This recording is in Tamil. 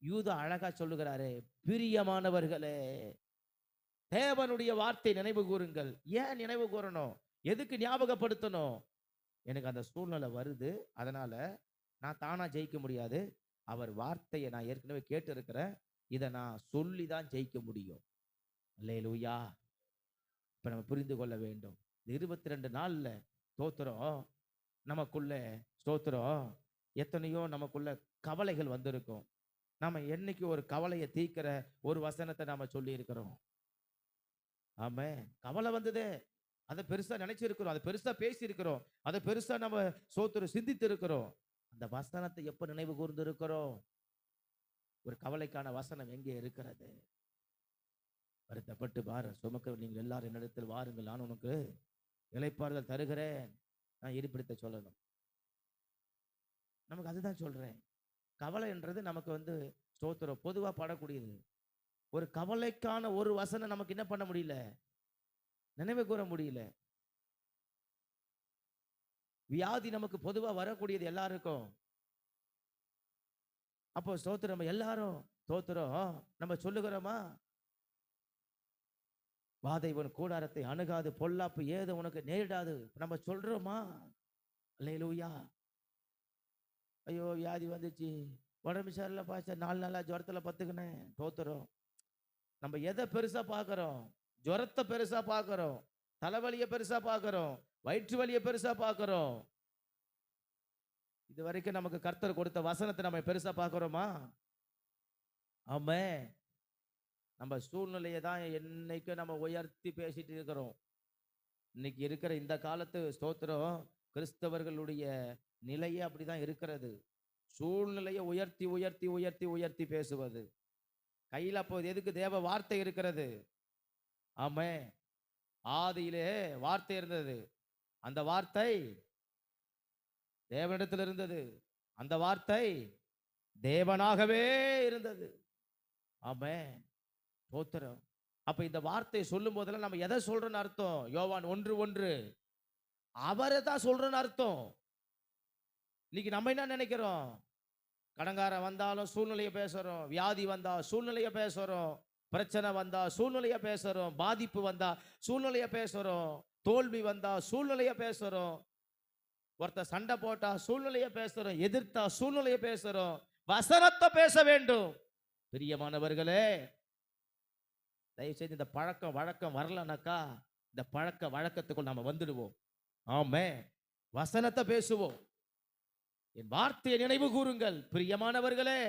யூதா அழகா சொல்லுகிறாரே, பிரியமானவர்களே, தேவனுடைய வார்த்தை நினைவு கூறுங்கள். ஏன் நினைவு கூறணும்? எதுக்கு ஞாபகப்படுத்தணும்? எனக்கு அந்த சூழ்நிலை வருது. அதனால நான் தானா ஜெயிக்க முடியாது. அவர் வார்த்தைய நான் ஏற்கனவே கேட்டு இருக்கிறேன். இத நான் சொல்லி தான் ஜெயிக்க முடியும். அல்லேலூயா! இப்ப நம்ம புரிந்து கொள்ள வேண்டும். இந்த 22 நாள்ல ஸ்தோத்திரம் நமக்குள்ள ஸ்தோத்திரம் எத்தனையோ நமக்குள்ள கவலைகள் வந்திருக்கும். நாம என்னைக்கு ஒரு கவலைய தீர்க்கிற ஒரு வசனத்த நாம சொல்லி இருக்கிறோம். ஆமென். கவலை வந்ததே. அத பெருசா நினைச்சிருக்கிறோம். அத பெருசா பேசி இருக்கிறோம். அத பெருசா நம்ம ஸ்தோத்திரம் சிந்தித்து இருக்கிறோம். அந்த வசனத்தை எப்ப நினைவு கூர்ந்து இருக்கிறோம்? ஒரு கவலைக்கான வசனம் எங்கே இருக்கிறது? வருத்தப்பட்டு பாரு சுமக்க நீங்கள் எல்லாரும் என்னிடத்தில் வாருங்கள், நான் உனக்கு இளைப்பாறுதல் தருகிறேன். நான் இருப்பிடத்தை சொல்லணும். நமக்கு அதுதான் சொல்றேன். கவலைன்றது நமக்கு ஸ்தோத்திரம் பொதுவா படக்கூடியது. ஒரு கவலைக்கான ஒரு வசனம் நமக்கு என்ன பண்ண முடியல? நினைவு கூற முடியல. வியாதி நமக்கு பொதுவா வரக்கூடியது எல்லாருக்கும். அப்போ ஸ்தோத்திரம் நம்ம எல்லாரும் ஸ்தோத்திரம் நம்ம சொல்லுகிறோமா? வாதை உன் கூடாரத்தை அணுகாது, பொல்லாப்பு ஏது உனக்கு நேரிடாது. நம்ம சொல்றோமா? அல்லேலூயா! ஐயோ! வியாதி வந்துச்சு. உடம்பு சரியில்ல பாஸ்டர் 4 நாளா ஜுரத்துல பத்துக்கினேன். ஸ்தோத்திரம். நம்ம எதை பெருசா பார்க்கிறோம்? ஜுரத்தை பெருசா பார்க்கிறோம். தலைவலிய பெருசா பார்க்கிறோம். வயிற்று வலிய பெருசா பார்க்கிறோம். இதுவரைக்கும் நமக்கு கர்த்தர் கொடுத்த வசனத்தை நம்ம பெருசா பார்க்கிறோமா? ஆமென். நம்ம சூழ்நிலையை தான் என்னைக்கும் நம்ம உயர்த்தி பேசிட்டு இருக்கிறோம். இன்னைக்கு இருக்கிற இந்த காலத்து ஸ்தோத்திரம் கிறிஸ்தவர்களுடைய நிலையே அப்படிதான் இருக்கிறது. சூழ்நிலையை உயர்த்தி உயர்த்தி உயர்த்தி உயர்த்தி பேசுவது. கையில் அப்போது எதுக்கு தேவ வார்த்தை இருக்கிறது? ஆமென். ஆதியிலே வார்த்தை இருந்தது. அந்த வார்த்தை தேவனிடத்தில் இருந்தது. அந்த வார்த்தை தேவனாகவே இருந்தது. ஆமென். ஸ்தோத்திரம். அப்ப இந்த வார்த்தையை சொல்லும் போதெல்லாம் நம்ம எதை சொல்றோம்னு அர்த்தம்? யோவான் 1:1 அவரை தான் சொல்றோம்னு அர்த்தம். இன்னைக்கு நம்ம என்ன நினைக்கிறோம்? கடங்காரன் வந்தாலும் சூழ்நிலையை பேசுறோம். வியாதி வந்தா சூழ்நிலையை பேசுறோம். பிரச்சனை வந்தா சூழ்நிலையை பேசுறோம். பாதிப்பு வந்தா சூழ்நிலையை பேசுறோம். தோல்வி வந்தா சூழ்நிலையை பேசுறோம். ஒருத்தர் சண்டை போட்டா சூழ்நிலையை பேசுறோம். எதிர்த்தா சூழ்நிலையை பேசுறோம். வசனத்தை பேச வேண்டும். பிரியமானவர்களே, தயவு செய்து இந்த பழக்கம் வழக்கம் வரலனாக்கா இந்த பழக்க வழக்கத்துக்குள் நாம வந்துடுவோம். ஆமென். வசனத்தை பேசுவோம். என் வார்த்தையை நினைவு கூறுங்கள் பிரியமானவர்களே.